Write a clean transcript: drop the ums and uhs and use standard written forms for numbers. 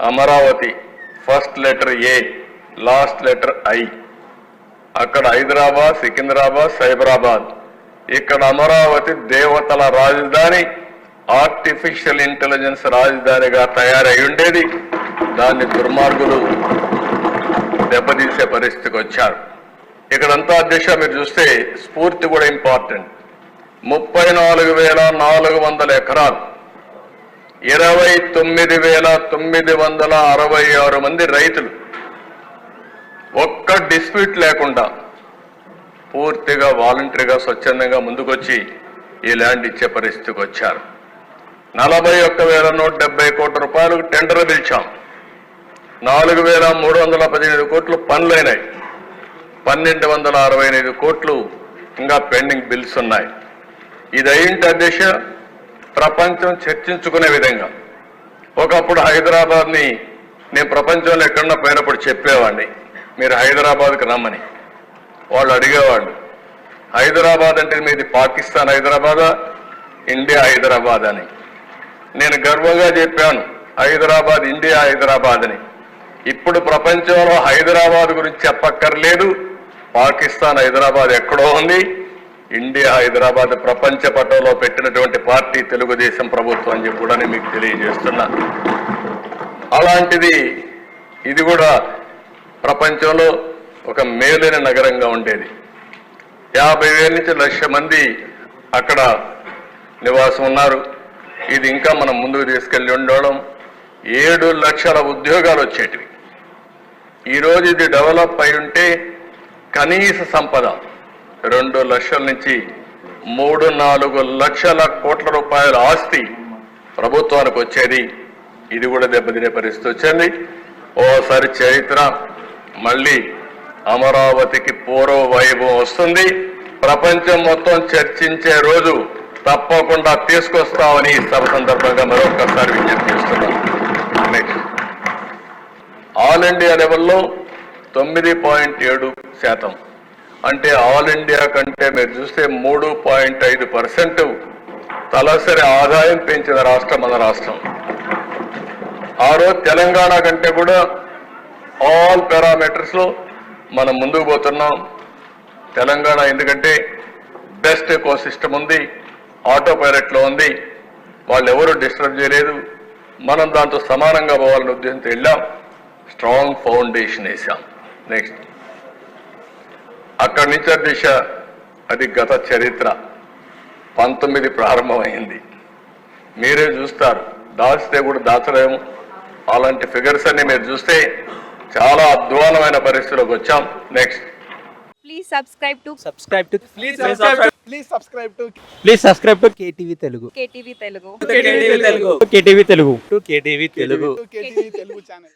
Amaravati first letter A, last letter I. అక్కడ హైదరాబాద్, సికింద్రాబాద్, సైబరాబాద్. ఇక్కడ అమరావతి దేవతల రాజధాని, ఆర్టిఫిషియల్ ఇంటెలిజెన్స్ రాజధానిగా తయారై ఉండేది. దాన్ని దుర్మార్గులు దెబ్బతీసే పరిస్థితికి వచ్చారు. ఇక్కడంతా అధ్యక్ష మీరు చూస్తే స్ఫూర్తి కూడా ఇంపార్టెంట్. 34,400 ఎకరాలు, 29,966 మంది రైతులు ఒక్క డిస్ప్యూట్ లేకుండా పూర్తిగా వాలంటరీగా స్వచ్ఛందంగా ముందుకొచ్చి ఈ ల్యాండ్ ఇచ్చే పరిస్థితికి వచ్చారు. 41,170 కోట్ల రూపాయలకు టెండర్ పిలిచాం. 4,315 కోట్లు పనులైనాయి. 1,265 కోట్లు ఇంకా పెండింగ్ బిల్స్ ఉన్నాయి. ఇది అయింటి అధ్యక్ష ప్రపంచం చర్చించుకునే విధంగా. ఒకప్పుడు హైదరాబాద్ని నేను ప్రపంచంలో ఎక్కడన్నా పోయినప్పుడు చెప్పేవాడిని, మీరు హైదరాబాద్కి రమ్మని. వాళ్ళు అడిగేవాళ్ళు, హైదరాబాద్ అంటే మీది పాకిస్తాన్ హైదరాబాదా, ఇండియా హైదరాబాద్ అని. నేను గర్వంగా చెప్పాను, హైదరాబాద్ ఇండియా హైదరాబాద్ అని. ఇప్పుడు ప్రపంచంలో హైదరాబాద్ గురించి చెప్పక్కర్లేదు. పాకిస్తాన్ హైదరాబాద్ ఎక్కడో ఉంది, ఇండియా హైదరాబాద్ ప్రపంచ పటంలో పెట్టినటువంటి పార్టీ తెలుగుదేశం ప్రభుత్వం అని చెప్పి కూడా మీకు తెలియజేస్తున్నా. అలాంటిది ఇది కూడా ప్రపంచంలో ఒక మేలైన నగరంగా ఉండేది. 50,000 నుంచి 1,00,000 మంది అక్కడ నివాసం ఉన్నారు. ఇది ఇంకా మనం ముందుకు తీసుకెళ్లి ఉండడం 7 లక్షల ఉద్యోగాలు వచ్చేటివి. ఈరోజు ఇది డెవలప్ అయి ఉంటే కనీస సంపద 2 లక్షల నుంచి 3-4 లక్షల కోట్ల రూపాయల ఆస్తి ప్రభుత్వానికి వచ్చేది. ఇది కూడా దెబ్బతినే పరిస్థితి వచ్చింది. ఓసారి చరిత్ర మళ్ళీ అమరావతికి పూర్వ వైభవం వస్తుంది. ప్రపంచం మొత్తం చర్చించే రోజు తప్పకుండా తీసుకొస్తామని ఈ సభ సందర్భంగా మరొకసారి విజ్ఞప్తి చేస్తున్నాం. నెక్స్ట్, ఆల్ ఇండియా లెవెల్లో 9.7%, అంటే ఆల్ ఇండియా కంటే మీరు చూస్తే 3.5% తలసరి ఆదాయం పెంచిన రాష్ట్రం మన రాష్ట్రం. ఆ రోజు తెలంగాణ కంటే కూడా ఆల్ పారామీటర్స్లో మనం ముందుకు పోతున్నాం. తెలంగాణ ఎందుకంటే బెస్ట్ ఎకో సిస్టమ్ ఉంది, ఆటో పైలట్లో ఉంది, వాళ్ళు ఎవరు డిస్టర్బ్ చేయలేదు. మనం దాంతో సమానంగా పోవాలని ఉద్దేశంతో వెళ్ళాం. స్ట్రాంగ్ ఫౌండేషన్ వేసాం. నెక్స్ట్, అక్కడి నుంచి దిశ అది గత చరిత్ర 19 ప్రారంభమైంది. మీరే చూస్తారు, దాచితే కూడా దాచలేము. అలాంటి ఫిగర్స్ అన్ని మీరు చూస్తే చాలా అధ్వానమైన పరిస్థితిలోకి వచ్చాం. Next, please subscribe to KTV Telugu. KTV Telugu. KTV Telugu. KTV Telugu. KTV Telugu. KTV Telugu channel.